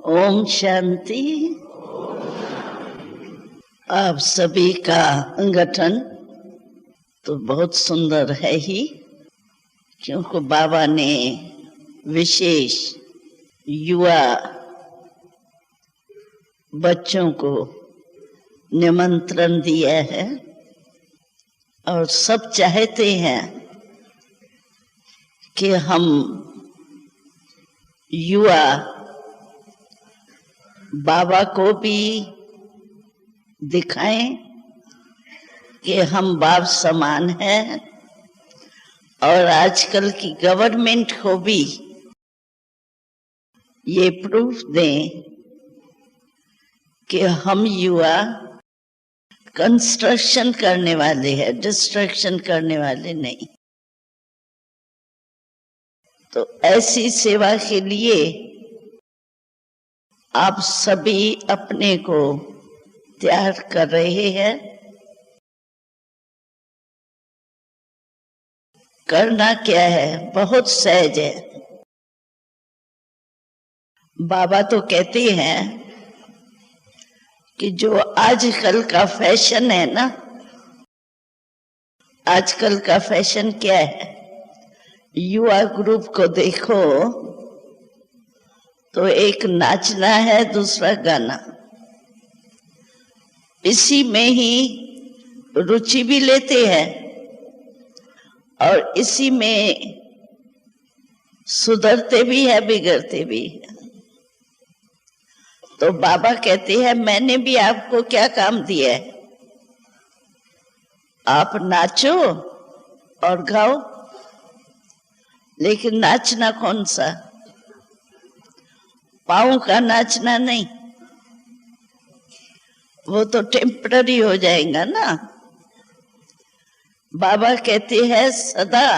ओम शांति। आप सभी का संगठन तो बहुत सुंदर है ही, क्योंकि बाबा ने विशेष युवा बच्चों को निमंत्रण दिया है और सब चाहते हैं कि हम युवा बाबा को भी दिखाएं कि हम बाप समान हैं, और आजकल की गवर्नमेंट को भी ये प्रूफ दें कि हम युवा कंस्ट्रक्शन करने वाले हैं, डिस्ट्रक्शन करने वाले नहीं। तो ऐसी सेवा के लिए आप सभी अपने को तैयार कर रहे हैं। करना क्या है, बहुत सहज है। बाबा तो कहते हैं कि जो आजकल का फैशन है ना, आजकल का फैशन क्या है, युवा ग्रुप को देखो तो एक नाचना है, दूसरा गाना, इसी में ही रुचि भी लेते हैं और इसी में सुधरते भी है, बिगड़ते भी है। तो बाबा कहते हैं मैंने भी आपको क्या काम दिया है, आप नाचो और गाओ, लेकिन नाचना कौन सा, पाँव का नाचना नहीं, वो तो टेम्पररी हो जाएगा ना। बाबा कहते हैं सदा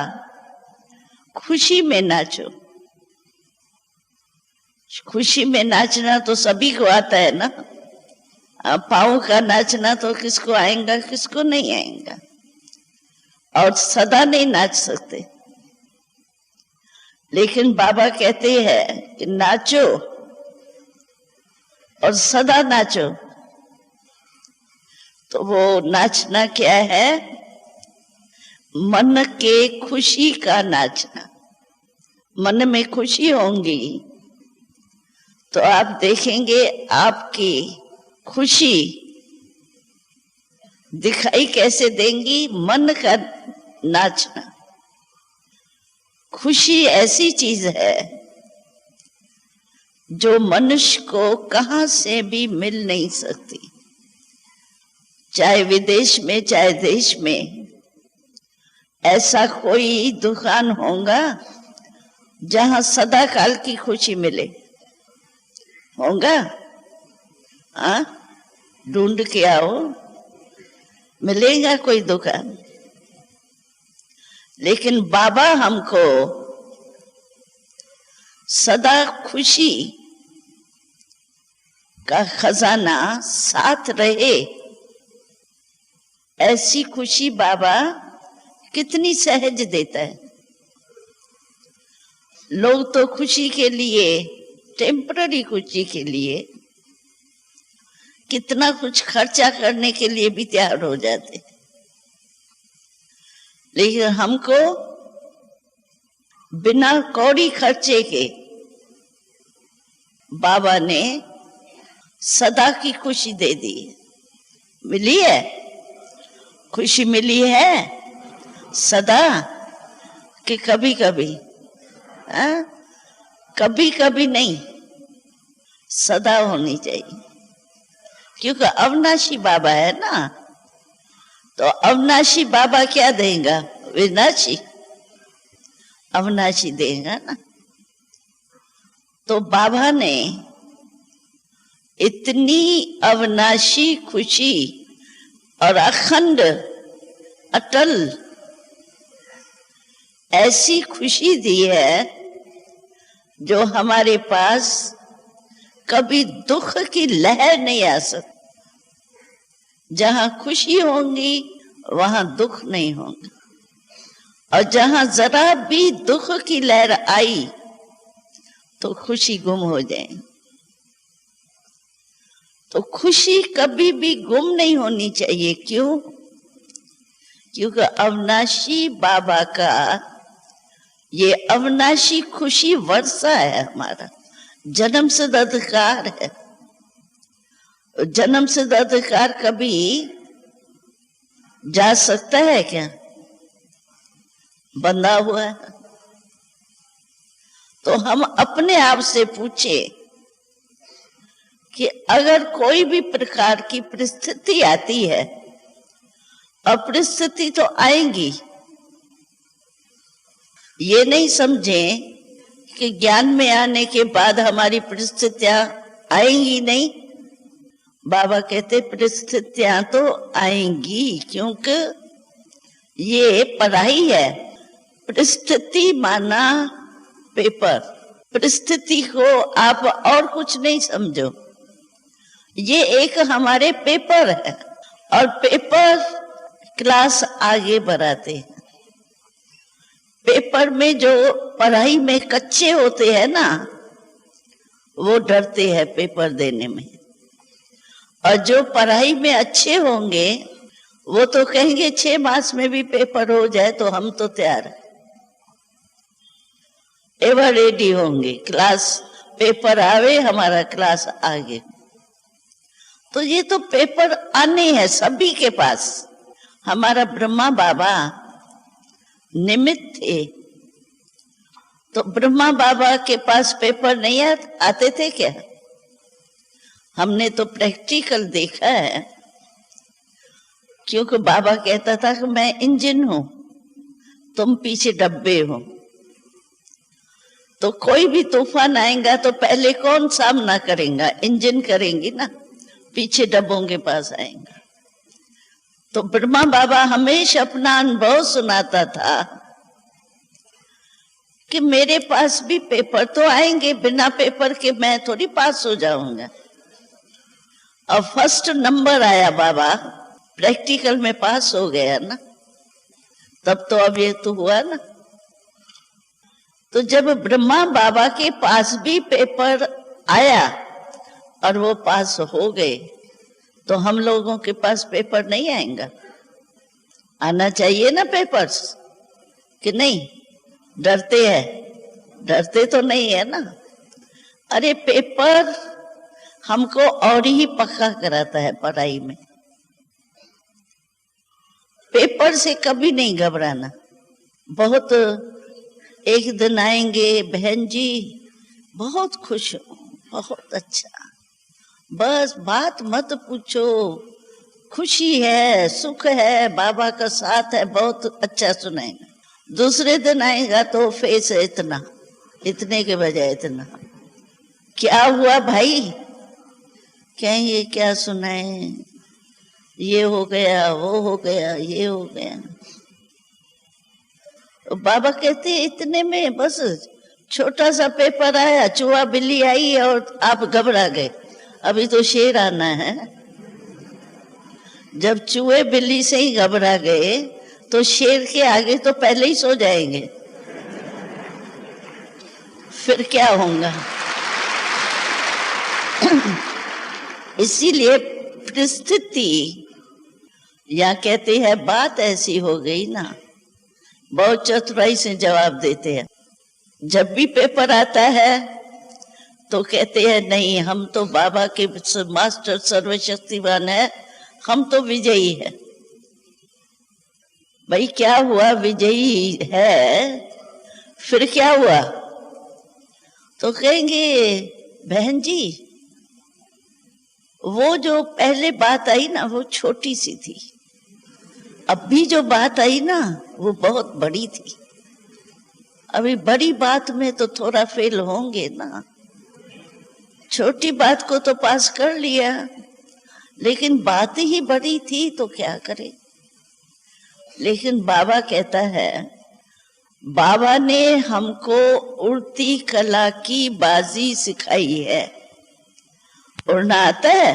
खुशी में नाचो। खुशी में नाचना तो सभी को आता है ना, पाँव का नाचना तो किसको आएगा, किसको नहीं आएगा, और सदा नहीं नाच सकते। लेकिन बाबा कहते हैं कि नाचो और सदा नाचो। तो वो नाचना क्या है, मन के खुशी का नाचना। मन में खुशी होंगी तो आप देखेंगे आपकी खुशी दिखाई कैसे देंगी, मन का नाचना। खुशी ऐसी चीज है जो मनुष्य को कहां से भी मिल नहीं सकती, चाहे विदेश में चाहे देश में। ऐसा कोई दुकान होगा जहां सदा काल की खुशी मिले, होगा? हाँ, ढूंढ के आओ, मिलेगा कोई दुकान। लेकिन बाबा हमको सदा खुशी का खजाना साथ रहे, ऐसी खुशी बाबा कितनी सहज देता है। लोग तो खुशी के लिए, टेम्पररी खुशी के लिए कितना कुछ खर्चा करने के लिए भी तैयार हो जाते, लेकिन हमको बिना कौड़ी खर्चे के बाबा ने सदा की खुशी दे दी। मिली है खुशी, मिली है सदा कि कभी कभी? कभी कभी नहीं, सदा होनी चाहिए, क्योंकि अविनाशी बाबा है ना। तो अविनाशी बाबा क्या देगा, विनाशी अविनाशी देगा ना। तो बाबा ने इतनी अविनाशी खुशी और अखंड अटल ऐसी खुशी दी है जो हमारे पास कभी दुख की लहर नहीं आ सकती। जहां खुशी होंगी वहां दुख नहीं होगा, और जहां जरा भी दुख की लहर आई तो खुशी गुम हो जाए। तो खुशी कभी भी गुम नहीं होनी चाहिए। क्यों? क्योंकि अविनाशी बाबा का ये अविनाशी खुशी वर्षा है, हमारा जन्म सिद्ध अधिकार है। जन्म सिद्ध अधिकार कभी जा सकता है क्या? बंधा हुआ है। तो हम अपने आप से पूछे कि अगर कोई भी प्रकार की परिस्थिति आती है, और परिस्थिति तो आएंगी, ये नहीं समझे कि ज्ञान में आने के बाद हमारी परिस्थितियां आएंगी नहीं। बाबा कहते परिस्थितियां तो आएंगी, क्योंकि ये पढ़ाई है। परिस्थिति माना पेपर। परिस्थिति को आप और कुछ नहीं समझो, ये एक हमारे पेपर है, और पेपर क्लास आगे बढ़ाते हैं। पेपर में जो पढ़ाई में कच्चे होते हैं ना, वो डरते हैं पेपर देने में, और जो पढ़ाई में अच्छे होंगे वो तो कहेंगे 6 मास में भी पेपर हो जाए तो हम तो तैयार हैं, एवर रेडी होंगे। क्लास पेपर आवे, हमारा क्लास आगे। तो ये तो पेपर आने हैं सभी के पास। हमारा ब्रह्मा बाबा निमित्त थे, तो ब्रह्मा बाबा के पास पेपर नहीं आते थे क्या? हमने तो प्रैक्टिकल देखा है, क्योंकि बाबा कहता था कि मैं इंजन हूं, तुम पीछे डब्बे हो। तो कोई भी तूफान आएगा तो पहले कौन सामना करेगा? इंजन करेंगी ना, पीछे डब्बों के पास आएंगे। तो ब्रह्मा बाबा हमेशा अपना अनुभव सुनाता था कि मेरे पास भी पेपर तो आएंगे, बिना पेपर के मैं थोड़ी पास हो जाऊंगा। और फर्स्ट नंबर आया बाबा, प्रैक्टिकल में पास हो गया ना, तब तो अब ये तो हुआ ना। तो जब ब्रह्मा बाबा के पास भी पेपर आया और वो पास हो गए, तो हम लोगों के पास पेपर नहीं आएगा? आना चाहिए ना पेपर्स, कि नहीं? डरते हैं? डरते तो नहीं है ना। अरे पेपर हमको और ही पक्का कराता है पढ़ाई में। पेपर से कभी नहीं घबराना। बहुत एक दिन आएंगे बहन जी, बहुत खुश हूं, बहुत अच्छा, बस बात मत पूछो, खुशी है, सुख है, बाबा का साथ है, बहुत अच्छा सुनाएगा। दूसरे दिन आएगा तो फेस है इतना, इतने के बजाय इतना। क्या हुआ भाई? कहेंगे क्या सुनाए, ये हो गया, वो हो गया, ये हो गया। तो बाबा कहते इतने में बस छोटा सा पेपर आया, चूहा बिल्ली आई और आप घबरा गए। अभी तो शेर आना है। जब चूहे बिल्ली से ही घबरा गए तो शेर के आगे तो पहले ही सो जाएंगे, फिर क्या होगा? इसीलिए परिस्थिति, या कहते हैं बात ऐसी हो गई ना, बहुत चतुराई से जवाब देते हैं। जब भी पेपर आता है तो कहते हैं नहीं, हम तो बाबा के मास्टर सर्वशक्तिवान है, हम तो विजयी है। भाई क्या हुआ? विजयी है, फिर क्या हुआ? तो कहेंगे बहन जी, वो जो पहले बात आई ना वो छोटी सी थी, अभी जो बात आई ना वो बहुत बड़ी थी। अभी बड़ी बात में तो थोड़ा फेल होंगे ना, छोटी बात को तो पास कर लिया, लेकिन बात ही बड़ी थी तो क्या करें। लेकिन बाबा कहता है, बाबा ने हमको उड़ती कला की बाजी सिखाई है। उड़ना आता है?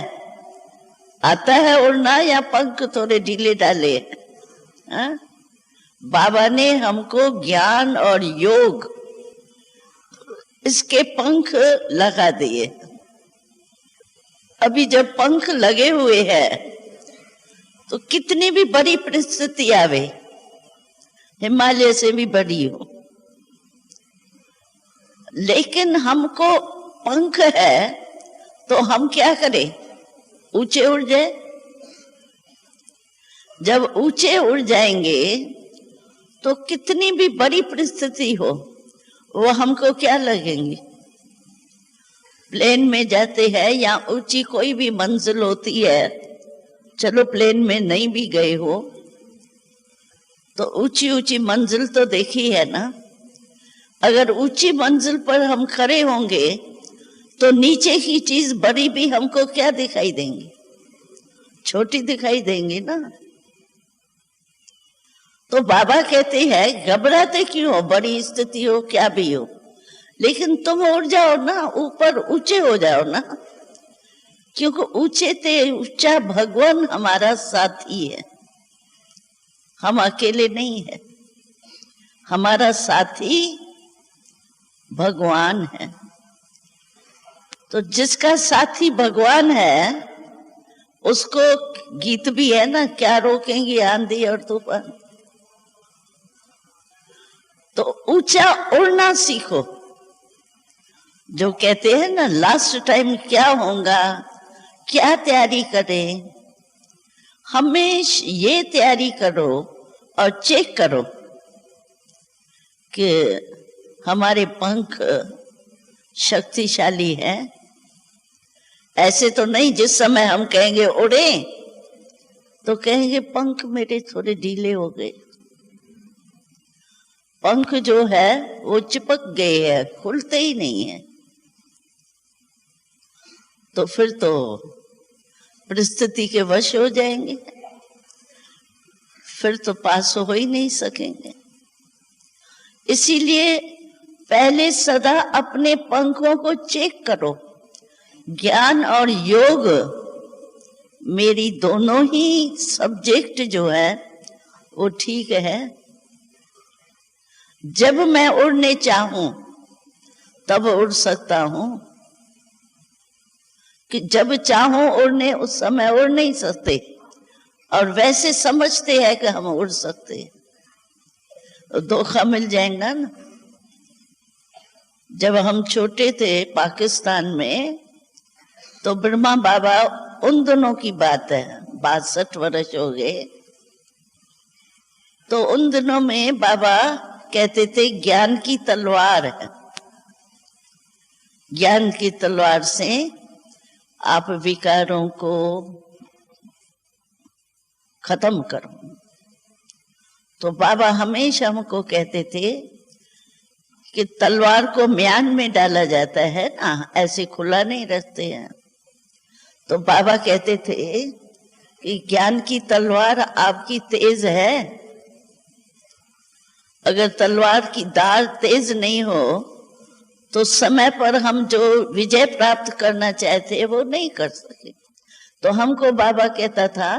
आता है उड़ना, या पंख थोड़े ढीले डाले? हाँ? बाबा ने हमको ज्ञान और योग, इसके पंख लगा दिए। अभी जब पंख लगे हुए हैं तो कितनी भी बड़ी परिस्थिति आवे, हिमालय से भी बड़ी हो, लेकिन हमको पंख है तो हम क्या करें? ऊंचे उड़ जाए। जब ऊंचे उड़ जाएंगे तो कितनी भी बड़ी परिस्थिति हो वो हमको क्या लगेंगी? प्लेन में जाते हैं या ऊंची कोई भी मंजिल होती है, चलो प्लेन में नहीं भी गए हो तो ऊंची ऊंची मंजिल तो देखी है ना। अगर ऊंची मंजिल पर हम खड़े होंगे तो नीचे की चीज बड़ी भी हमको क्या दिखाई देंगी? छोटी दिखाई देंगी ना। तो बाबा कहते हैं घबराते क्यों हो, बड़ी स्थिति हो क्या भी हो, लेकिन तुम उड़ जाओ ना, ऊपर ऊंचे हो जाओ ना, क्योंकि ऊंचे ते ऊंचा भगवान हमारा साथी है, हम अकेले नहीं है, हमारा साथी भगवान है। तो जिसका साथी भगवान है उसको गीत भी है ना, क्या रोकेंगी आंधी और तूफान। तो ऊंचा उड़ना सीखो। जो कहते हैं ना लास्ट टाइम क्या होगा, क्या तैयारी करें, हमेशा ये तैयारी करो और चेक करो कि हमारे पंख शक्तिशाली हैं। ऐसे तो नहीं जिस समय हम कहेंगे उड़े तो कहेंगे पंख मेरे थोड़े ढीले हो गए, पंख जो है वो चिपक गए हैं, खुलते ही नहीं है। तो फिर तो परिस्थिति के वश हो जाएंगे, फिर तो पास हो ही नहीं सकेंगे। इसीलिए पहले सदा अपने पंखों को चेक करो। ज्ञान और योग मेरी दोनों ही सब्जेक्ट जो है वो ठीक है। जब मैं उड़ने चाहूं तब उड़ सकता हूं, कि जब चाहूं उड़ने उस समय उड़ नहीं सकते, और वैसे समझते हैं कि हम उड़ सकते हैं, तो धोखा मिल जाएगा ना। जब हम छोटे थे पाकिस्तान में तो ब्रह्मा बाबा, उन दिनों की बात है, 62 वर्ष हो गए, तो उन दिनों में बाबा कहते थे ज्ञान की तलवार है, ज्ञान की तलवार से आप विकारों को खत्म करो। तो बाबा हमेशा हमको कहते थे कि तलवार को म्यान में डाला जाता है ना, ऐसे खुला नहीं रखते हैं। तो बाबा कहते थे कि ज्ञान की तलवार आपकी तेज है, अगर तलवार की धार तेज नहीं हो तो समय पर हम जो विजय प्राप्त करना चाहते वो नहीं कर सके। तो हमको बाबा कहता था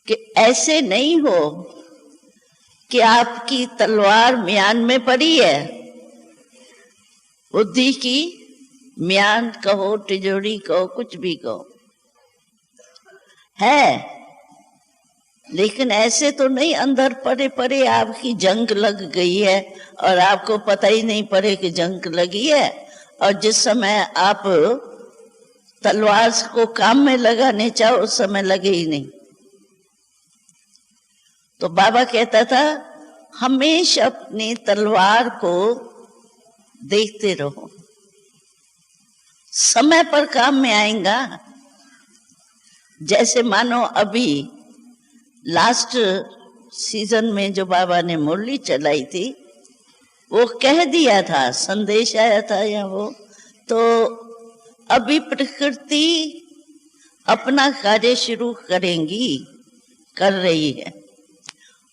कि ऐसे नहीं हो कि आपकी तलवार म्यान में पड़ी है, बुद्धि की म्यान कहो, तिजोरी कहो, कुछ भी कहो है, लेकिन ऐसे तो नहीं अंदर पड़े पड़े आपकी जंग लग गई है और आपको पता ही नहीं पड़े कि जंग लगी है, और जिस समय आप तलवार को काम में लगाने चाहो उस समय लगे ही नहीं। तो बाबा कहता था हमेशा अपनी तलवार को देखते रहो, समय पर काम में आएगा। जैसे मानो अभी लास्ट सीजन में जो बाबा ने मुरली चलाई थी वो कह दिया था, संदेश आया था या वो, तो अभी प्रकृति अपना कार्य शुरू करेंगी, कर रही है।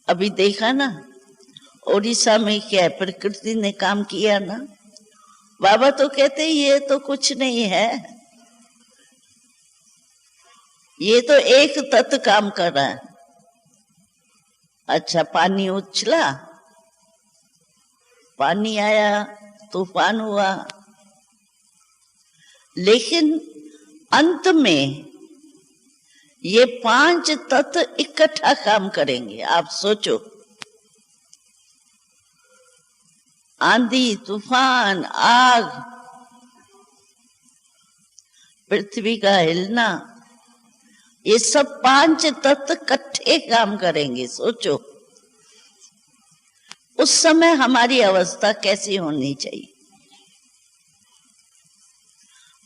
अभी देखा ना ओडिशा में क्या प्रकृति ने काम किया ना। बाबा तो कहते ये तो कुछ नहीं है, ये तो एक तत्व काम कर रहा है। अच्छा पानी उछला, पानी आया, तूफान हुआ, लेकिन अंत में ये 5 तत्व इकट्ठा काम करेंगे। आप सोचो, आंधी, तूफान, आग, पृथ्वी का हिलना, ये सब 5 तत्व इकट्ठे काम करेंगे। सोचो उस समय हमारी अवस्था कैसी होनी चाहिए।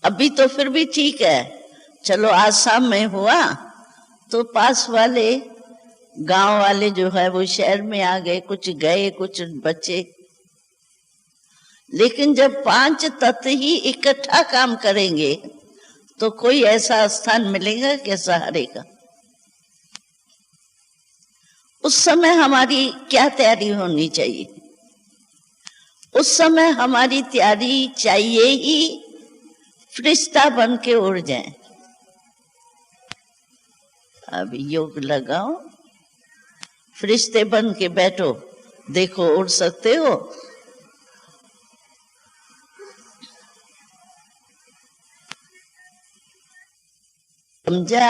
अभी तो फिर भी ठीक है, चलो आसाम में हुआ तो पास वाले गांव वाले जो है वो शहर में आ गए, कुछ गए कुछ बचे। लेकिन जब 5 तत्व ही इकट्ठा काम करेंगे तो कोई ऐसा स्थान मिलेगा क्या सहारे का? उस समय हमारी क्या तैयारी होनी चाहिए? उस समय हमारी तैयारी चाहिए ही फरिश्ता बन के उड़ जाए। अब योग लगाओ, फरिश्ते बन के बैठो, देखो उड़ सकते हो। समझा?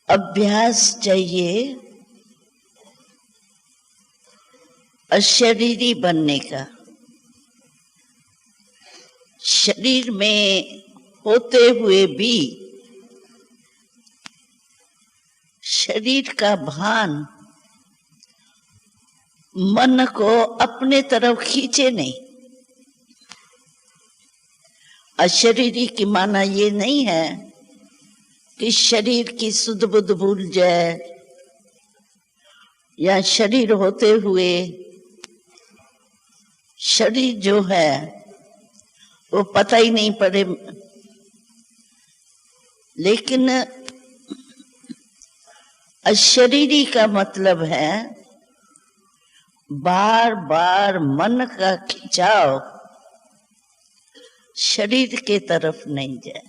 अभ्यास चाहिए अशरीरी बनने का। शरीर में होते हुए भी शरीर का भान मन को अपने तरफ खींचे नहीं। अशरीरी की माना ये नहीं है कि शरीर की सुध बुध भूल जाए, या शरीर होते हुए शरीर जो है वो पता ही नहीं पड़े। लेकिन अशरीरी का मतलब है बार बार मन का खिंचाव शरीर के तरफ नहीं जाए,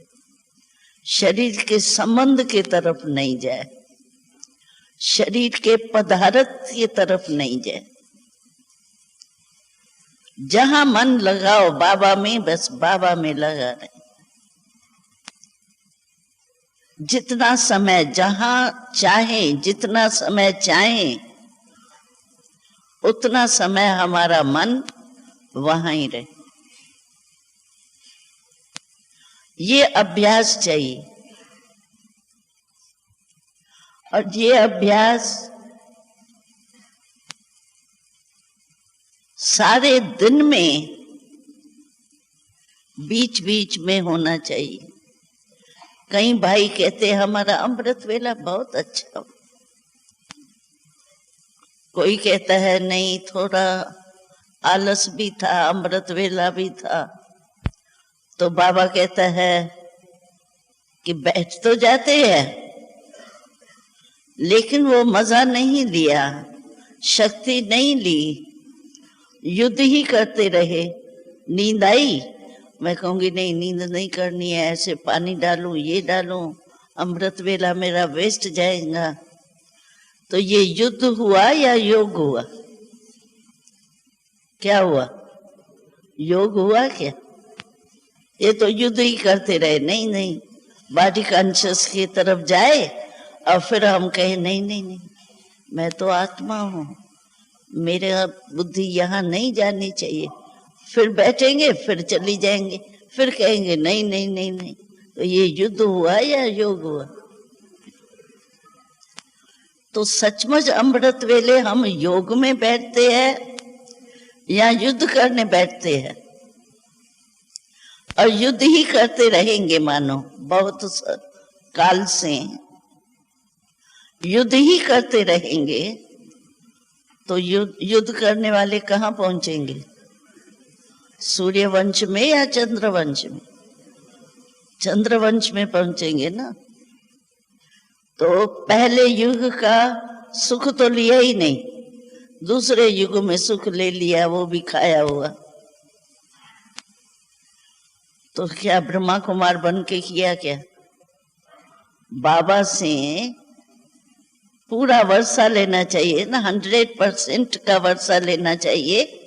शरीर के संबंध के तरफ नहीं जाए, शरीर के पदार्थ की तरफ नहीं जाए। जहां मन लगाओ बाबा में, बस बाबा में लगा रहे। जितना समय जहां चाहे, जितना समय चाहे, उतना समय हमारा मन वहां ही रहे। ये अभ्यास चाहिए। और ये अभ्यास सारे दिन में बीच बीच में होना चाहिए। कई भाई कहते हैं हमारा अमृत वेला बहुत अच्छा हो, कोई कहता है नहीं थोड़ा आलस भी था, अमृत वेला भी था। तो बाबा कहता है कि बैठ तो जाते हैं लेकिन वो मजा नहीं लिया, शक्ति नहीं ली, युद्ध ही करते रहे। नींद आई, मैं कहूंगी नहीं नींद नहीं करनी है, ऐसे पानी डालूं, ये डालूं, अमृत वेला मेरा वेस्ट जाएगा। तो ये युद्ध हुआ या योग हुआ? क्या हुआ? योग हुआ क्या? ये तो युद्ध ही करते रहे। नहीं नहीं, बॉडी कॉन्शियस की तरफ जाए और फिर हम कहे नहीं नहीं नहीं, मैं तो आत्मा हूं, मेरा बुद्धि यहाँ नहीं जानी चाहिए। फिर बैठेंगे, फिर चली जाएंगे, फिर कहेंगे नहीं नहीं नहीं नहीं। तो ये युद्ध हुआ या योग हुआ? तो सचमुच अमृत वेले हम योग में बैठते हैं या युद्ध करने बैठते हैं? और युद्ध ही करते रहेंगे मानो, बहुत काल से युद्ध ही करते रहेंगे। तो युद्ध करने वाले कहाँ पहुंचेंगे? सूर्यवंश में या चंद्रवंश में? चंद्रवंश में पहुंचेंगे ना। तो पहले युग का सुख तो लिया ही नहीं, दूसरे युग में सुख ले लिया, वो भी खाया हुआ। तो क्या ब्रह्मा कुमार बन के किया क्या? बाबा से पूरा वर्षा लेना चाहिए ना, 100% का वर्षा लेना चाहिए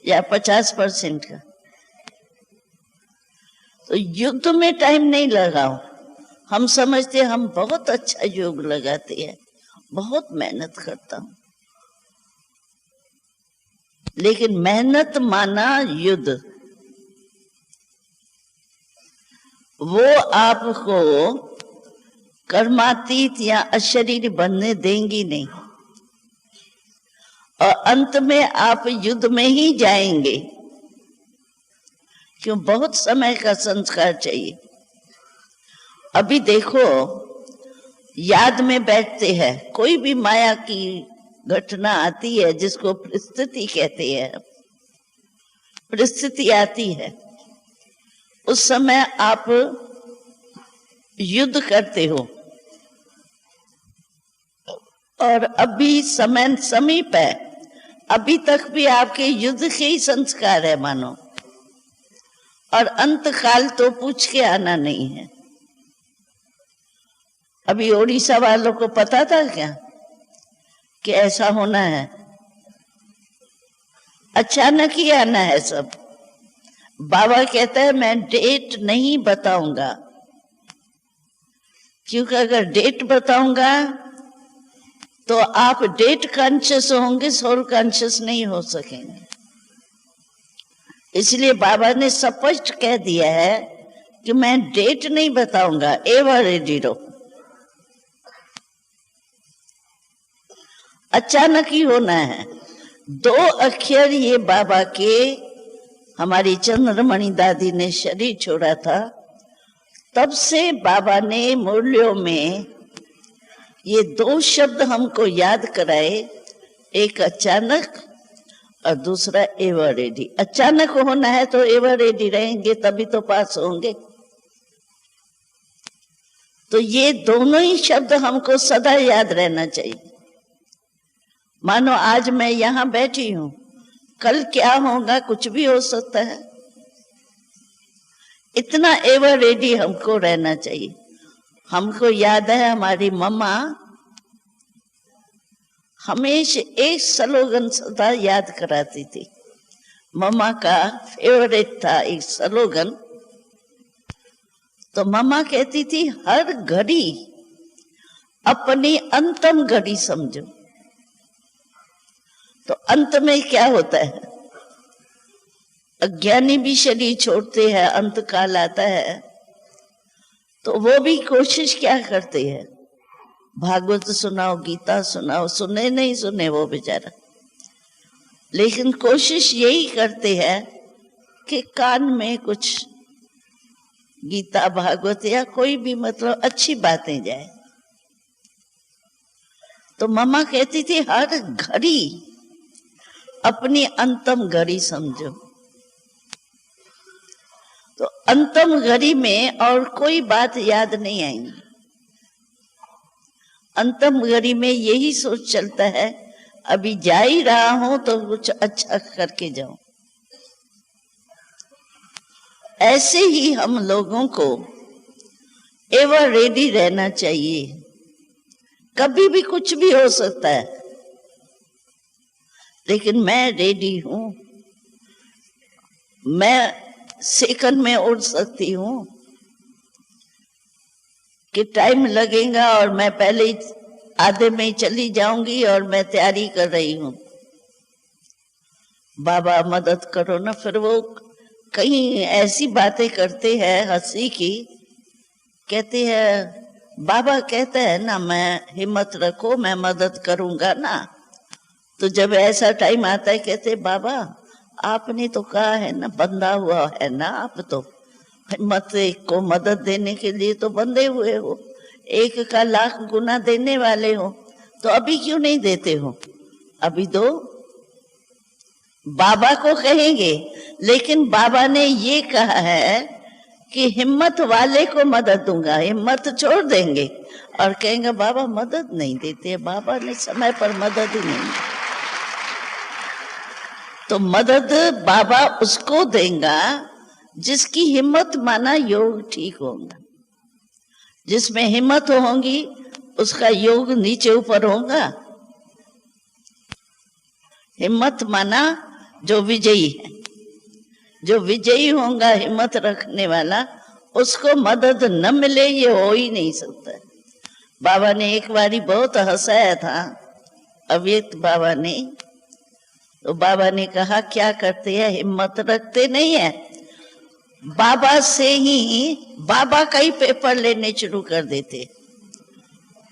या 50% का? तो युद्ध में टाइम नहीं लगाओ। हम समझते हम बहुत अच्छा योग लगाते हैं, बहुत मेहनत करता हूं, लेकिन मेहनत माना युद्ध, वो आपको कर्मातीत या अशरीर बनने देंगी नहीं, और अंत में आप युद्ध में ही जाएंगे। क्यों? बहुत समय का संस्कार चाहिए। अभी देखो, याद में बैठते हैं, कोई भी माया की घटना आती है जिसको परिस्थिति कहते हैं, परिस्थिति आती है, उस समय आप युद्ध करते हो, और अभी समय समीप है, अभी तक भी आपके युद्ध के ही संस्कार है मानो, और अंत काल तो पूछ के आना नहीं है। अभी ओडिशा वालों को पता था क्या कि ऐसा होना है? अचानक ही आना है सब। बाबा कहता है मैं डेट नहीं बताऊंगा, क्योंकि अगर डेट बताऊंगा तो आप डेट कॉन्शियस होंगे, सोल कॉन्शियस नहीं हो सकेंगे। इसलिए बाबा ने स्पष्ट कह दिया है कि मैं डेट नहीं बताऊंगा, एवर रेडी रहो। अचानक ही होना है। 2 अक्षर ये बाबा के, हमारी चंद्रमणि दादी ने शरीर छोड़ा था, तब से बाबा ने मुरलियों में ये 2 शब्द हमको याद कराए, एक अचानक और दूसरा एवर रेडी। अचानक होना है तो एवर रेडी रहेंगे, तभी तो पास होंगे। तो ये दोनों ही शब्द हमको सदा याद रहना चाहिए। मानो आज मैं यहां बैठी हूं, कल क्या होगा कुछ भी हो सकता है, इतना एवर रेडी हमको रहना चाहिए। हमको याद है हमारी मम्मा हमेशा एक स्लोगन सदा याद कराती थी। मम्मा का फेवरेट था एक स्लोगन। तो मम्मा कहती थी हर घड़ी अपनी अंतिम घड़ी समझो। तो अंत में क्या होता है? अज्ञानी भी शरीर छोड़ते हैं, अंत काल आता है, तो वो भी कोशिश क्या करते हैं? भागवत सुनाओ, गीता सुनाओ, सुने नहीं सुने वो बेचारा, लेकिन कोशिश यही करते हैं कि कान में कुछ गीता भागवत या कोई भी मतलब अच्छी बातें जाए। तो मम्मा कहती थी हर घड़ी अपनी अंतिम घड़ी समझो। तो अंतिम घड़ी में और कोई बात याद नहीं आएंगी। अंतिम घड़ी में यही सोच चलता है अभी जा ही रहा हूं तो कुछ अच्छा करके जाऊं। ऐसे ही हम लोगों को एवर रेडी रहना चाहिए। कभी भी कुछ भी हो सकता है, लेकिन मैं रेडी हूं। मैं सेकंड में उड़ सकती हूं कि टाइम लगेगा और मैं पहले ही आधे में ही चली जाऊंगी और मैं तैयारी कर रही हूं। बाबा मदद करो ना। फिर वो कहीं ऐसी बातें करते हैं हंसी की, कहते हैं बाबा कहते हैं ना मैं हिम्मत रखो, मैं मदद करूंगा ना। तो जब ऐसा टाइम आता है कहते बाबा आपने तो कहा है ना, बंधा हुआ है ना, आप तो हिम्मत को मदद देने के लिए तो बंधे हुए हो, 1 का लाख गुना देने वाले हो, तो अभी क्यों नहीं देते हो? अभी दो। बाबा को कहेंगे, लेकिन बाबा ने ये कहा है कि हिम्मत वाले को मदद दूंगा। हिम्मत छोड़ देंगे और कहेंगे बाबा मदद नहीं देते। बाबा ने समय पर मदद ही नहीं दी। तो मदद बाबा उसको देगा जिसकी हिम्मत माना योग ठीक होगा। जिसमें हिम्मत होगी उसका योग नीचे ऊपर होगा। हिम्मत माना जो विजयी है, जो विजयी होगा हिम्मत रखने वाला, उसको मदद न मिले ये हो ही नहीं सकता। बाबा ने एक बारी बहुत हंसाया था अव्यक्त बाबा ने। तो बाबा ने कहा क्या करते हैं, हिम्मत रखते नहीं है, बाबा से ही बाबा का ही पेपर लेने शुरू कर देते।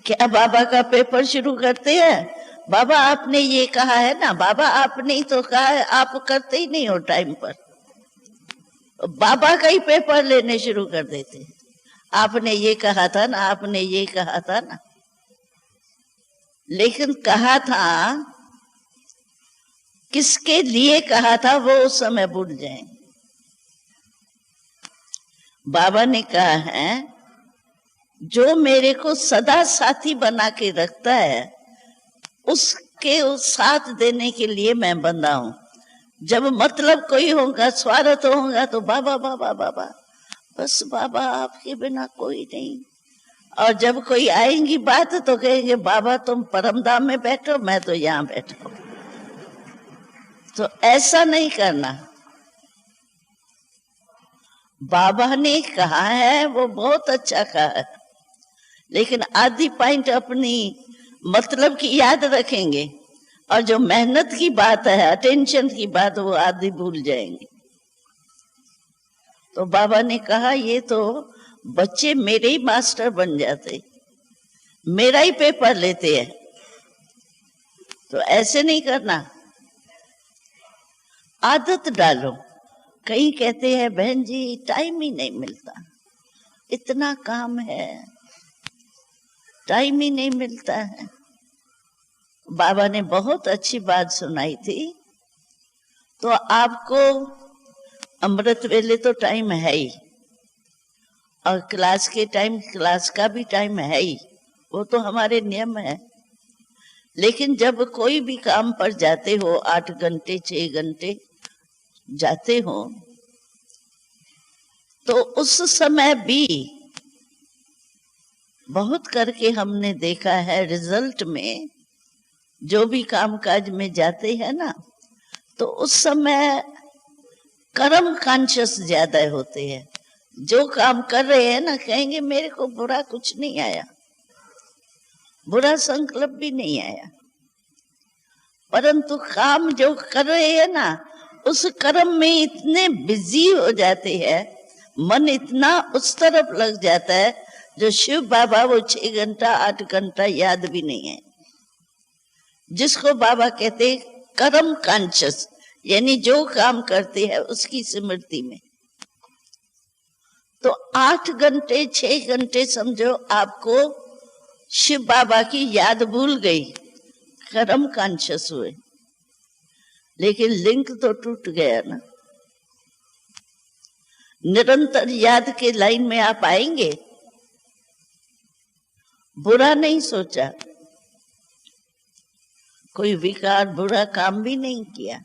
क्या बाबा का पेपर शुरू करते हैं? बाबा आपने ये कहा है ना, बाबा आपने ही तो कहा है, आप करते ही नहीं हो टाइम पर। बाबा का ही पेपर लेने शुरू कर देते। आपने ये कहा था ना, आपने ये कहा था ना। लेकिन कहा था, किसके लिए कहा था वो उस समय भूल जाएंगे। बाबा ने कहा है, जो मेरे को सदा साथी बना के रखता है उसके साथ देने के लिए मैं बंधा हूं। जब मतलब कोई होगा, स्वार्थ होगा, तो बाबा बाबा बाबा, बस बाबा आपके बिना कोई नहीं। और जब कोई आएंगी बात तो कहेंगे बाबा तुम परमधाम में बैठो, मैं तो यहाँ बैठा हूं। तो ऐसा नहीं करना। बाबा ने कहा है वो बहुत अच्छा कहा है, लेकिन आधी पॉइंट अपनी मतलब की याद रखेंगे और जो मेहनत की बात है, अटेंशन की बात, वो आधी भूल जाएंगे। तो बाबा ने कहा ये तो बच्चे मेरे ही मास्टर बन जाते, मेरा ही पेपर लेते हैं। तो ऐसे नहीं करना, आदत डालो। कई कहते हैं बहन जी टाइम ही नहीं मिलता, इतना काम है, टाइम ही नहीं मिलता है। बाबा ने बहुत अच्छी बात सुनाई थी। तो आपको अमृत वेले तो टाइम है ही, और क्लास के टाइम, क्लास का भी टाइम है ही, वो तो हमारे नियम है। लेकिन जब कोई भी काम पर जाते हो, 8 घंटे 6 घंटे जाते हो, तो उस समय भी बहुत करके हमने देखा है, रिजल्ट में जो भी काम काज में जाते हैं ना, तो उस समय कर्म कॉन्शियस ज्यादा होते हैं। जो काम कर रहे हैं ना, कहेंगे मेरे को बुरा कुछ नहीं आया, बुरा संकल्प भी नहीं आया, परंतु काम जो कर रहे हैं ना, उस कर्म में इतने बिजी हो जाते हैं, मन इतना उस तरफ लग जाता है, जो शिव बाबा वो 6 घंटा 8 घंटा याद भी नहीं है। जिसको बाबा कहते कर्म कॉन्शियस, यानी जो काम करते हैं उसकी स्मृति में। तो 8 घंटे 6 घंटे समझो आपको शिव बाबा की याद भूल गई, कर्म कॉन्शियस हुए, लेकिन लिंक तो टूट गया ना। निरंतर याद के लाइन में आप आएंगे, बुरा नहीं सोचा, कोई विकार बुरा काम भी नहीं किया,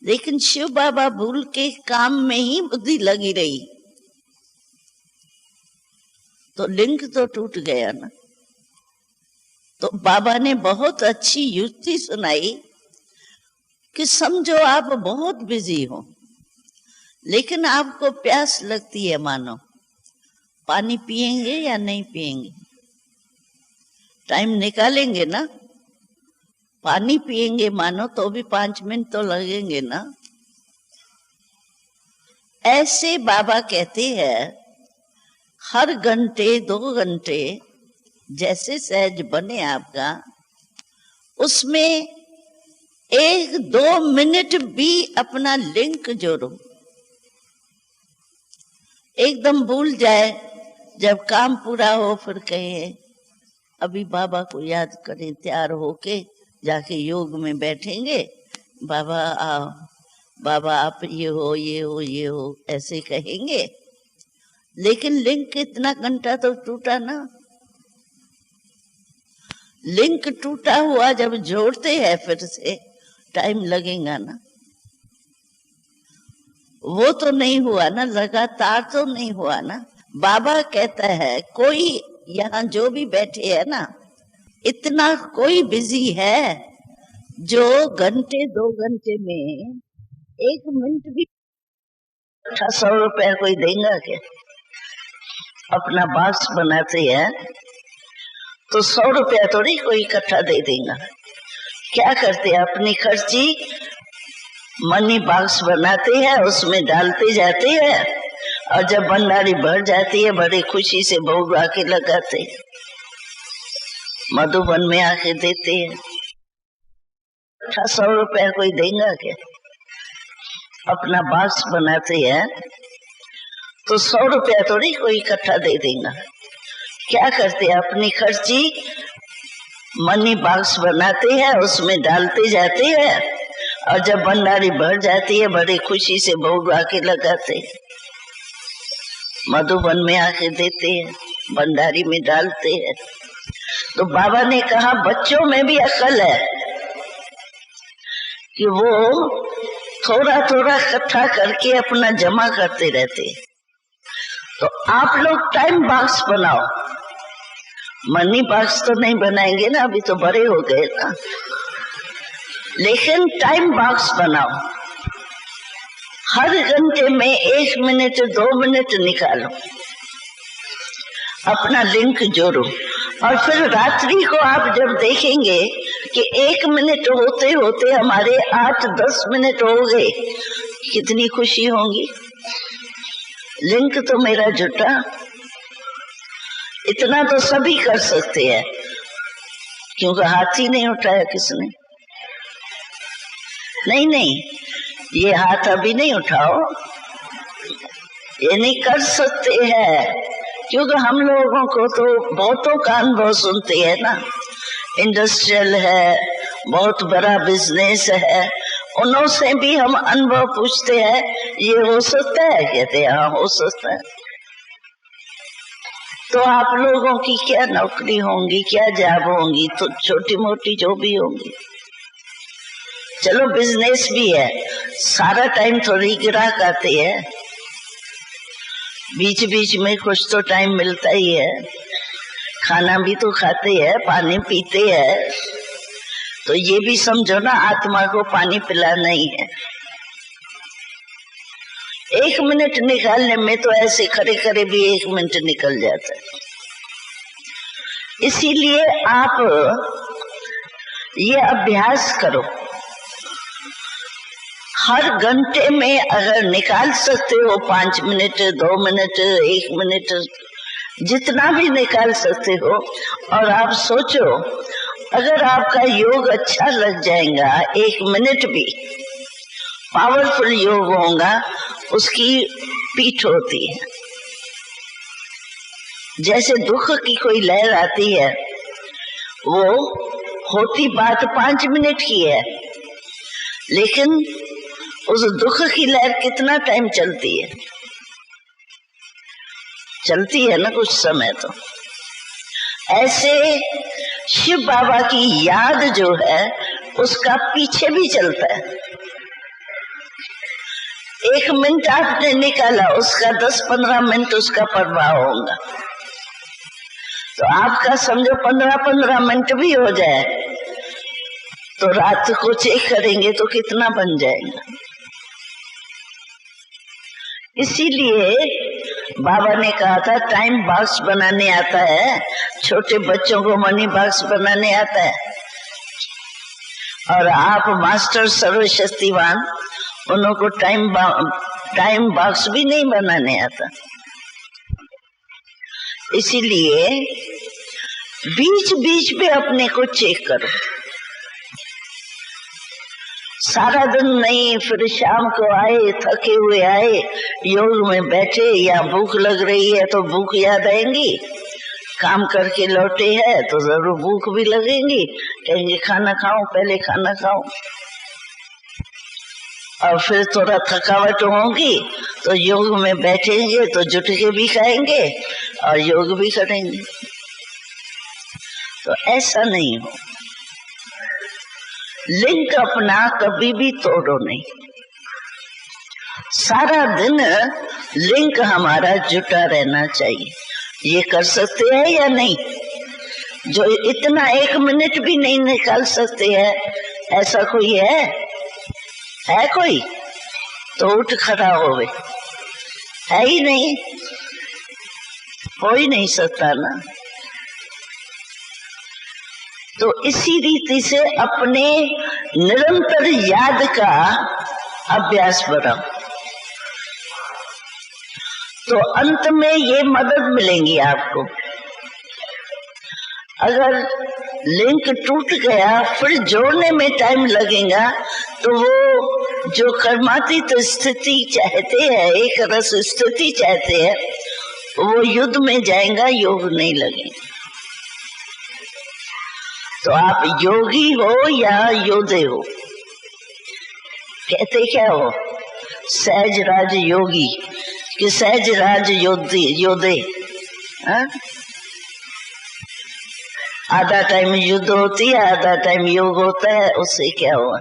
लेकिन शिव बाबा भूल के काम में ही बुद्धि लगी रही, तो लिंक तो टूट गया ना। तो बाबा ने बहुत अच्छी युक्ति सुनाई कि समझो आप बहुत बिजी हो, लेकिन आपको प्यास लगती है, मानो पानी पिएंगे या नहीं पिएंगे? टाइम निकालेंगे ना, पानी पिएंगे मानो, तो भी 5 मिनट तो लगेंगे ना। ऐसे बाबा कहते हैं हर घंटे 2 घंटे जैसे सहज बने आपका, उसमें 1-2 मिनट भी अपना लिंक जोड़ो। एकदम भूल जाए, जब काम पूरा हो फिर कहे अभी बाबा को याद करें, तैयार होके जाके योग में बैठेंगे, बाबा आओ, बाबा आप ये हो ये हो ये हो, ऐसे कहेंगे। लेकिन लिंक इतना घंटा तो टूटा ना। लिंक टूटा हुआ जब जोड़ते हैं फिर से टाइम लगेगा ना। वो तो नहीं हुआ ना, लगातार तो नहीं हुआ ना। बाबा कहता है कोई यहाँ जो भी बैठे है ना, इतना कोई बिजी है जो घंटे 2 घंटे में एक मिनट भी 100 रुपया कोई देगा क्या? अपना बॉक्स बनाते हैं तो 100 रुपया थोड़ी कोई इकट्ठा दे देगा। क्या करते हैं, अपनी खर्ची मनी बॉक्स बनाते हैं, उसमें डालते जाते हैं, और जब भंडारी भर जाती है बड़ी खुशी से भोग आके लगाते हैं, मधुबन में आके देते हैं। 100 रुपया कोई देगा क्या? अपना बॉक्स बनाते हैं तो 100 रुपया थोड़ी कोई इकट्ठा दे देगा। क्या करते हैं, अपनी खर्ची मनी बॉक्स बनाते हैं, उसमें डालते जाते हैं, और जब भंडारी भर जाती है बड़ी खुशी से भोग आके लगाते हैं, मधुबन में आके देते हैं, भंडारी में डालते हैं। तो बाबा ने कहा बच्चों में भी अक्ल है कि वो थोड़ा थोड़ा इकट्ठा करके अपना जमा करते रहते हैं। तो आप लोग टाइम बॉक्स बनाओ, मनी बॉक्स तो नहीं बनाएंगे ना, अभी तो बड़े हो गए ना, लेकिन टाइम बॉक्स बनाओ। हर घंटे में 1 मिनट 2 मिनट निकालो, अपना लिंक जोड़ो, और फिर रात्रि को आप जब देखेंगे कि 1 मिनट होते होते हमारे 8-10 मिनट हो गए, कितनी खुशी होगी। लिंक तो मेरा जुटा। इतना तो सभी कर सकते हैं, क्योंकि हाथ ही नहीं उठाया किसने। नहीं, ये हाथ अभी नहीं उठाओ, ये नहीं कर सकते हैं, क्योंकि हम लोगों को तो बहुतों का अनुभव सुनते हैं ना। इंडस्ट्रियल है, बहुत बड़ा बिजनेस है, उन्हों से भी हम अनुभव पूछते हैं, ये हो सकता है? कहते हैं हाँ हो सकता है। तो आप लोगों की क्या नौकरी होंगी, क्या जॉब होंगी, तो छोटी मोटी जो भी होंगी। चलो बिजनेस भी है, सारा टाइम थोड़ी ग्राहक आते हैं, बीच बीच में कुछ तो टाइम मिलता ही है। खाना भी तो खाते हैं, पानी पीते हैं, तो ये भी समझो ना, आत्मा को पानी पिलाना ही है। 1 मिनट निकालने में तो ऐसे खड़े खड़े भी 1 मिनट निकल जाता है। इसीलिए आप ये अभ्यास करो, हर घंटे में अगर निकाल सकते हो 5 मिनट 2 मिनट 1 मिनट, जितना भी निकाल सकते हो। और आप सोचो, अगर आपका योग अच्छा लग जाएगा, 1 मिनट भी पावरफुल योग होगा, उसकी पीठ होती है। जैसे दुख की कोई लहर आती है, वो होती बात 5 मिनट की है, लेकिन उस दुख की लहर कितना टाइम चलती है? चलती है ना कुछ समय। तो ऐसे शिव बाबा की याद जो है उसका पीछे भी चलता है। 1 मिनट आपने निकाला, उसका 10-15 मिनट उसका प्रभाव होगा। तो आपका समझो 15-15 मिनट भी हो जाए तो रात को चेक करेंगे तो कितना बन जाएगा। इसीलिए बाबा ने कहा था टाइम बॉक्स बनाने आता है, छोटे बच्चों को मनी बॉक्स बनाने आता है, और आप मास्टर सर्वशक्तिवान, उन्हों को टाइम बॉक्स भी नहीं बनाने आता। इसीलिए बीच बीच में अपने को चेक करो, सारा दिन नहीं, फिर शाम को आए, थके हुए आए, योग में बैठे, या भूख लग रही है तो भूख याद आएंगी, काम करके लौटे हैं तो जरूर भूख भी लगेंगी, कहेंगे खाना खाओ, पहले खाना खाओ, और फिर थोड़ा थकावट होगी तो योग में बैठेंगे तो जुट के भी खाएंगे और योग भी करेंगे। तो ऐसा नहीं हो, लिंक अपना कभी भी तोड़ो नहीं, सारा दिन लिंक हमारा जुटा रहना चाहिए। ये कर सकते हैं या नहीं? जो इतना 1 मिनट भी नहीं निकाल सकते हैं, ऐसा कोई है कोई? तो उठ खड़ा होवे, है ही नहीं, हो ही नहीं सकता ना। तो इसी रीति से अपने निरंतर याद का अभ्यास बढ़ाओ, तो अंत में ये मदद मिलेंगी आपको। अगर लिंक टूट गया फिर जोड़ने में टाइम लगेगा, तो वो जो कर्मातीत स्थिति चाहते हैं, एक रस स्थिति चाहते हैं, वो युद्ध में जाएगा, योग नहीं लगेगा। तो आप योगी हो या योद्धे हो, कहते क्या हो, सहज राज योगी कि सहज राज योद्धे। आधा टाइम युद्ध होती है, आधा टाइम योग होता है, उससे क्या हुआ,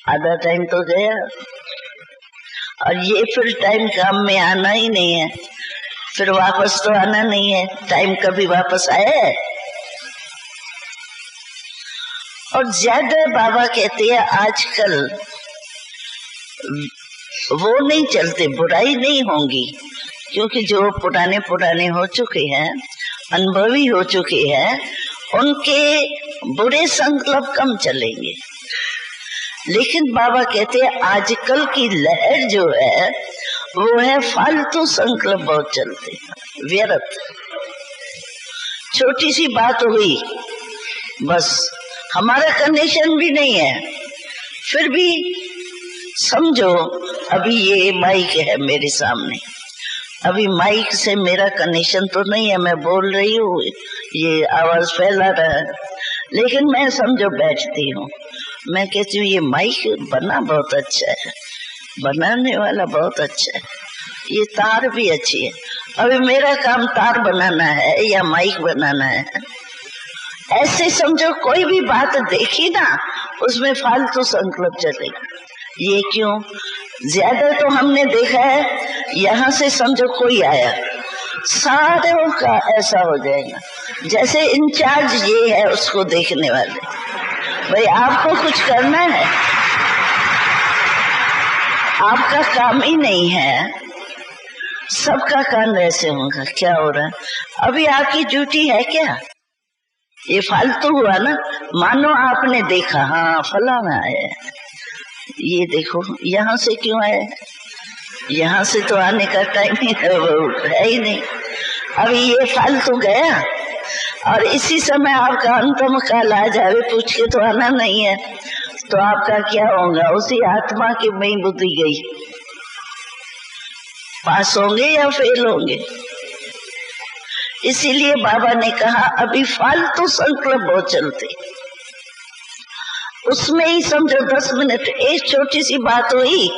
आधा टाइम तो गया। और ये फिर टाइम काम में आना ही नहीं है, फिर वापस तो आना नहीं है। टाइम कभी वापस आया है? और ज्यादा बाबा कहते हैं आजकल वो नहीं चलते, बुराई नहीं होंगी, क्योंकि जो पुराने पुराने हो चुके हैं, अनुभवी हो चुके हैं, उनके बुरे संकल्प कम चलेंगे। लेकिन बाबा कहते हैं आजकल की लहर जो है वो है फालतू संकल्प बहुत चलते हैं, व्यर्थ। छोटी सी बात हुई, बस हमारा कनेक्शन भी नहीं है, फिर भी समझो अभी ये माइक है मेरे सामने, अभी माइक से मेरा कनेक्शन तो नहीं है, मैं बोल रही हूँ, ये आवाज फैला रहा है, लेकिन मैं समझो बैठती हूँ, मैं कहती हूँ ये माइक बना बहुत अच्छा है, बनाने वाला बहुत अच्छा है, ये तार भी अच्छी है। अभी मेरा काम तार बनाना है या माइक बनाना है। ऐसे समझो कोई भी बात देखी ना, उसमें फालतू संकल्प चलेगा। ये क्यों? ज्यादा तो हमने देखा है, यहाँ से समझो कोई आया, सारे का ऐसा हो जाएगा जैसे इंचार्ज ये है उसको देखने वाले। भाई आपको कुछ करना है, आपका काम ही नहीं है, सबका काम ऐसे होगा। क्या हो रहा है? अभी आपकी ड्यूटी है क्या? ये फालतू हुआ ना। मानो आपने देखा, हाँ फलाना है, ये देखो यहाँ से क्यों आया, यहाँ से तो आने का टाइम ही है ही नहीं, अभी ये फालतू गया। और इसी समय आपका अंतम काल आ जावे, पूछ के तो आना नहीं है, तो आपका क्या होगा? उसी आत्मा की मई बुद्धि गई, पास होंगे या फेल होंगे। इसीलिए बाबा ने कहा अभी फालतू संकल्प बहुत चलते, उसमें ही समझो 10 मिनट, एक छोटी सी बात हुई,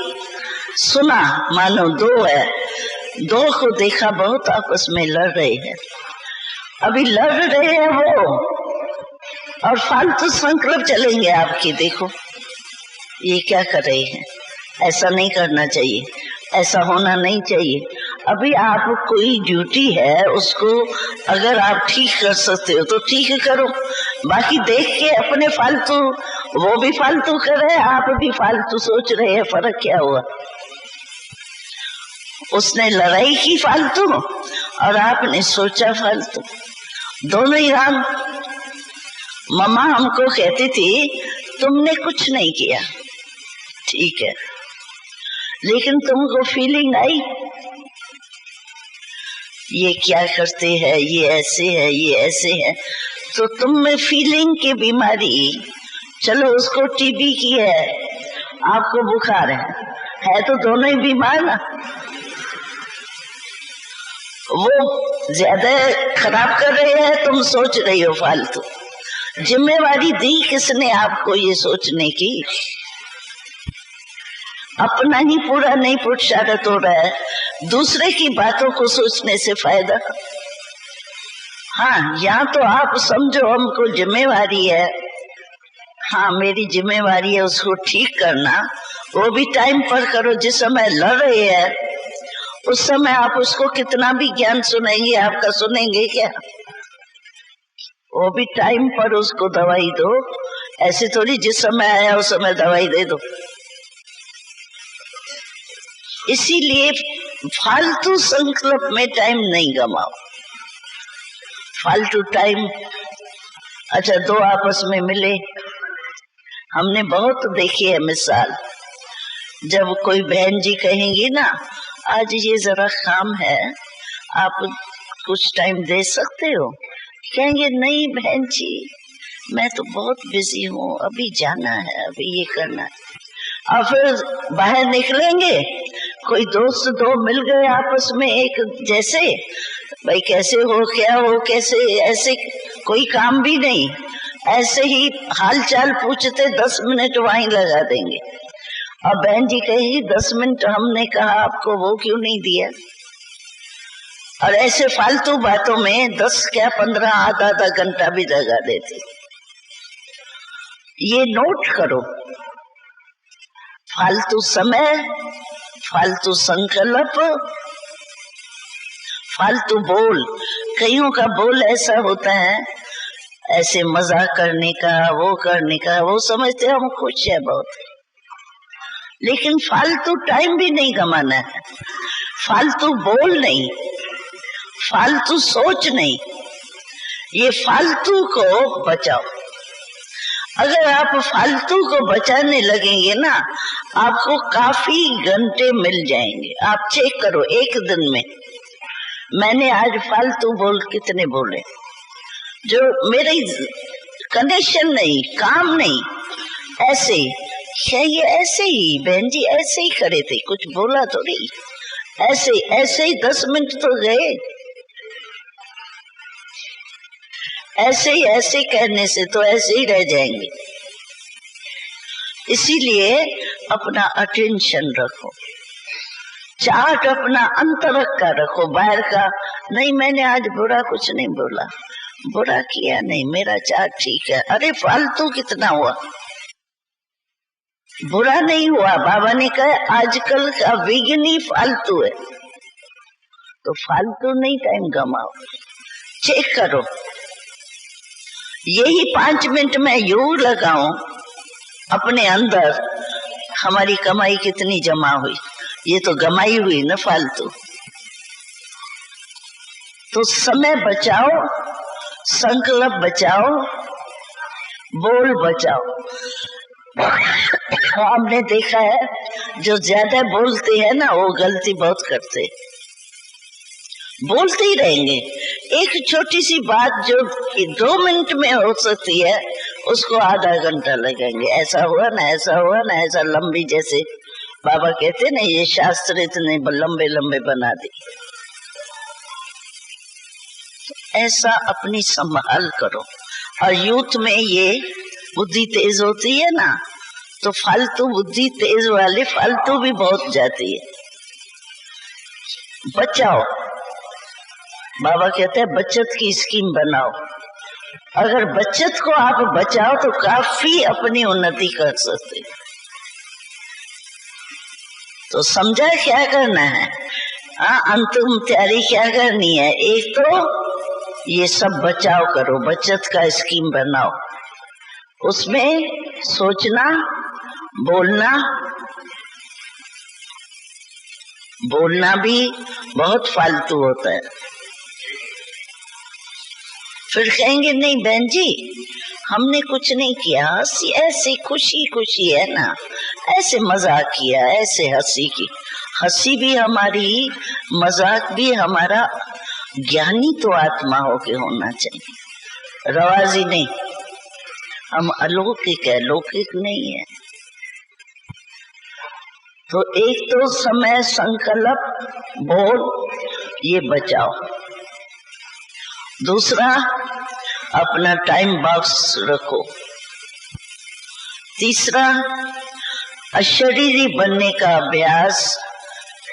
सुना, मानो दो है, दो को देखा बहुत आपस में लड़ रहे हैं, अभी लड़ रहे हैं वो, और फालतू संकल्प चलेंगे आपकी। देखो ये क्या कर रहे हैं, ऐसा नहीं करना चाहिए, ऐसा होना नहीं चाहिए। अभी आप कोई ड्यूटी है, उसको अगर आप ठीक कर सकते हो तो ठीक करो, बाकी देख के अपने फालतू, वो भी फालतू कर रहे हैं, आप भी फालतू सोच रहे हैं, फर्क क्या हुआ? उसने लड़ाई की फालतू और आपने सोचा फालतू, दोनों ही राम। मम्मा हमको कहती थी तुमने कुछ नहीं किया, ठीक है, लेकिन तुमको फीलिंग आई ये क्या करते हैं, ये ऐसे है, ये ऐसे है, तो तुम में फीलिंग की बीमारी, चलो उसको टीबी की है, आपको बुखार है तो दोनों ही बीमार ना। वो ज्यादा खराब कर रहे हैं, तुम सोच रही हो फालतू। जिम्मेवारी दी किसने आपको ये सोचने की? अपना ही पूरा नहीं पुरुषार्थ हो रहा है, दूसरे की बातों को सोचने से फायदा। हाँ, यहाँ तो आप समझो हमको जिम्मेवारी है, हाँ मेरी जिम्मेवारी है उसको ठीक करना, वो भी टाइम पर करो। जिस समय लड़ रहे हैं उस समय आप उसको कितना भी ज्ञान सुनाएंगे, आपका सुनेंगे क्या? वो भी टाइम पर उसको दवाई दो, ऐसे थोड़ी जिस समय आया उस समय दवाई दे दो। इसीलिए फालतू संकल्प में टाइम नहीं गमाओ। फालतू टाइम, अच्छा दो आपस में मिले, हमने बहुत देखी है मिसाल। जब कोई बहन जी कहेंगी ना, आज ये जरा काम है, आप कुछ टाइम दे सकते हो? कहेंगे नहीं बहन जी, मैं तो बहुत बिजी हूँ, अभी जाना है, अभी ये करना है। और फिर बाहर निकलेंगे, कोई दोस्त दो मिल गए आपस में एक जैसे, भाई कैसे हो, क्या हो, कैसे, ऐसे कोई काम भी नहीं, ऐसे ही हाल चाल पूछते 10 मिनट वहीं लगा देंगे। और बहन जी कहेगी 10 मिनट हमने कहा आपको, वो क्यों नहीं दिया? और ऐसे फालतू बातों में 10 क्या 15 आधा घंटा भी लगा देते। ये नोट करो, फालतू समय, फालतू संकल्प, फालतू बोल। कईयों का बोल ऐसा होता है, ऐसे मजाक करने का, वो करने का, वो समझते हम खुश है बहुत, लेकिन फालतू टाइम भी नहीं गमाना है, फालतू बोल नहीं, फालतू सोच नहीं, ये फालतू को बचाओ। अगर आप फालतू को बचाने लगेंगे ना, आपको काफी घंटे मिल जाएंगे। आप चेक करो एक दिन में मैंने आज फालतू बोल कितने बोले, जो मेरे कनेक्शन नहीं, काम नहीं, ऐसे ये ऐसे ही बहन जी ऐसे ही करे थे, कुछ बोला तो नहीं, ऐसे ऐसे ही 10 मिनट तो गए। ऐसे कहने से तो ऐसे ही रह जाएंगे। इसीलिए अपना अटेंशन रखो, चार्ट अपना अंतरक का रखो, बाहर का नहीं। मैंने आज बुरा कुछ नहीं बोला, बुरा किया नहीं, मेरा चार्ट ठीक है। अरे फालतू कितना हुआ, बुरा नहीं हुआ। बाबा ने कहा आजकल का विघ्न ही फालतू है, तो फालतू नहीं टाइम गमाओ। चेक करो, यही 5 मिनट में यूं लगाऊं अपने अंदर, हमारी कमाई कितनी जमा हुई। ये तो गमाई हुई ना फालतू। तो समय बचाओ, संकल्प बचाओ, बोल बचाओ। हमने देखा है जो ज्यादा बोलते हैं ना, वो गलती बहुत करते, बोलते ही रहेंगे। एक छोटी सी बात जो 2 मिनट में हो सकती है, उसको आधा घंटा लगेंगे। ऐसा हुआ ना, ऐसा हुआ ना, ऐसा लंबी, जैसे बाबा कहते ना ये शास्त्र इतने लंबे लंबे बना दी। ऐसा अपनी संभाल करो। और यूथ में ये बुद्धि तेज होती है ना, तो फालतू बुद्धि तेज वाली फालतू भी बहुत जाती है। बचाओ, बाबा कहते हैं बचत की स्कीम बनाओ। अगर बचत को आप बचाओ तो काफी अपनी उन्नति कर सकते। तो समझा क्या करना है? अंतिम तैयारी क्या करनी है? एक तो ये सब बचाव करो, बचत का स्कीम बनाओ, उसमें सोचना, बोलना भी बहुत फालतू होता है। फिर कहेंगे नहीं बहन जी हमने कुछ नहीं किया, हंसी ऐसे खुशी खुशी है ना, ऐसे मजाक किया, ऐसे हंसी की। हंसी भी हमारी, मजाक भी हमारा। ज्ञानी तो आत्मा होके होना चाहिए, रवाजी नहीं। हम अलौकिक है, लौकिक नहीं है। तो एक तो समय, संकल्प, बोल, ये बचाओ। दूसरा अपना टाइम बॉक्स रखो। तीसरा अशरीरी बनने का अभ्यास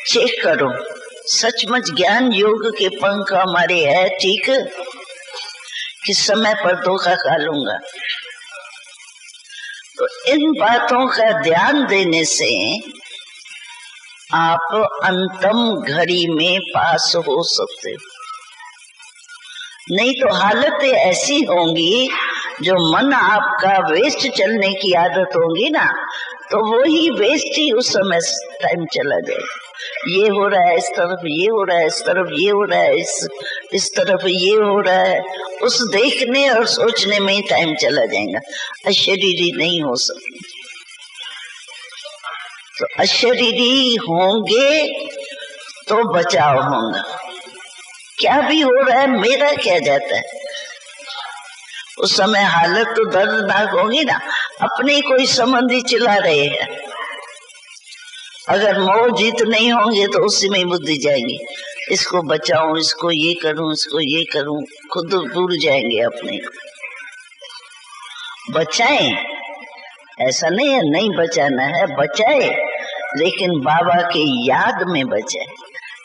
चेक करो, सचमुच ज्ञान योग के पंख हमारे है ठीक, कि समय पर धोखा खा लूंगा। तो इन बातों का ध्यान देने से आप अंतिम घड़ी में पास हो सकते हो। नहीं तो हालतें ऐसी होंगी, जो मन आपका वेस्ट चलने की आदत होगी ना, तो वही वेस्ट ही उस समय टाइम चला जाएगा। ये हो रहा है इस तरफ, ये हो रहा है इस तरफ, ये हो रहा है इस तरफ, ये हो रहा है, उस देखने और सोचने में ही टाइम चला जाएगा। अशरीरी नहीं हो सकती। तो अशरीरी होंगे तो बचाव होगा। क्या भी हो रहा है मेरा क्या जाता है। उस समय हालत तो दर्दनाक होगी ना। अपने कोई संबंधी चिल्ला रहे हैं, अगर मोह जीत नहीं होंगे तो उसी में बुद्धि जाएगी। इसको बचाऊं, इसको ये करूं, इसको ये करूं, खुद भूल जाएंगे अपने को। बचाएं, ऐसा नहीं है नहीं बचाना है, बचाए, लेकिन बाबा की याद में बचाए।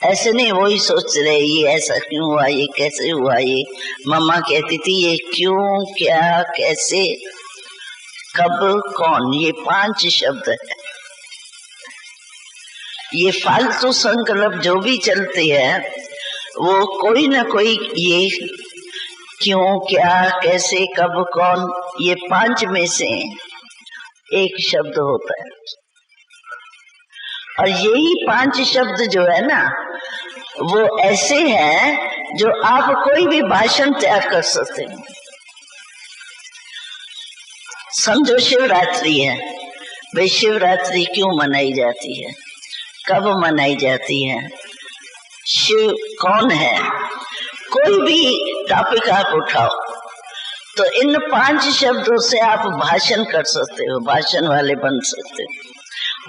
ऐसे नहीं वही सोच रहे ये ऐसा क्यों हुआ, ये कैसे हुआ, ये मम्मा कहती थी ये क्यों, क्या, कैसे, कब, कौन, ये 5 शब्द है। ये फालतू संकल्प जो भी चलते हैं वो कोई ना कोई ये क्यों, क्या, कैसे, कब, कौन, ये 5 में से एक शब्द होता है। और यही 5 शब्द जो है ना वो ऐसे हैं जो आप कोई भी भाषण तैयार कर सकते हैं। समझो शिवरात्रि है, भाई शिवरात्रि क्यों मनाई जाती है, कब मनाई जाती है, शिव कौन है, कोई भी टॉपिक आप उठाओ तो इन 5 शब्दों से आप भाषण कर सकते हो, भाषण वाले बन सकते हो।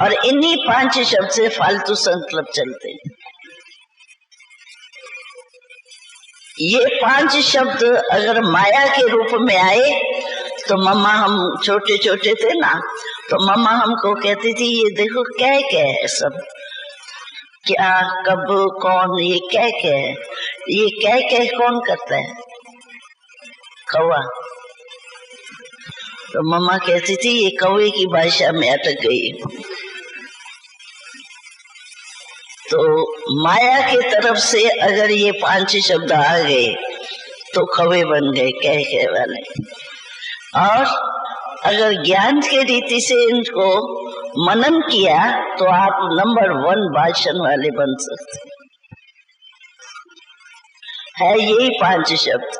और इन्हीं 5 शब्द से फालतू संकल्प चलते हैं। ये 5 शब्द अगर माया के रूप में आए तो मम्मा, हम छोटे छोटे थे ना, तो मम्मा हमको कहती थी ये देखो क्या है सब, क्या, कब, कौन, ये क्या है, ये क्या कौन करता है, कौवा। तो मम्मा कहती थी ये कौवे की भाषा में अटक गई। तो माया के तरफ से अगर ये 5 शब्द आ गए तो कौवे बन गए कह वाले। और अगर ज्ञान के रीति से इनको मनन किया तो आप नंबर 1 भाषण वाले बन सकते है। यही 5 शब्द।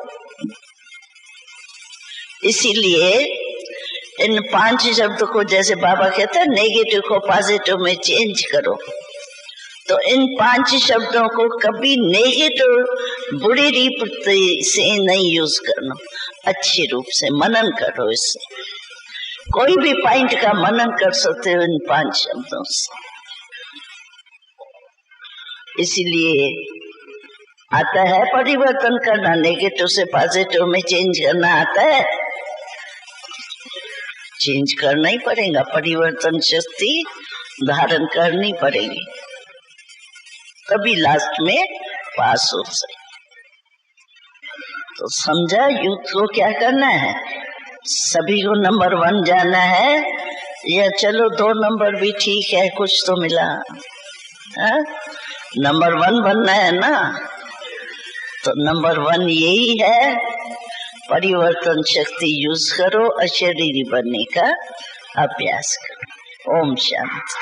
इसीलिए इन 5 शब्द को, जैसे बाबा कहते हैं नेगेटिव को पॉजिटिव में चेंज करो, तो इन 5 शब्दों को कभी नेगेटिव बुरी रीति से नहीं यूज करना, अच्छे रूप से मनन करो। इससे कोई भी पॉइंट का मनन कर सकते हो इन 5 शब्दों से। इसीलिए आता है परिवर्तन करना, नेगेटिव से पॉजिटिव में चेंज करना आता है, चेंज करना ही पड़ेगा, परिवर्तन शक्ति धारण करनी पड़ेगी, तभी लास्ट में पास हो सके। तो समझा यूथ को क्या करना है, सभी को नंबर 1 जाना है, या चलो 2 नंबर भी ठीक है, कुछ तो मिला, नंबर 1 बनना है ना। तो नंबर 1 यही है, परिवर्तन शक्ति यूज करो, अशरीरी बनने का अभ्यास करो। ओम शांति।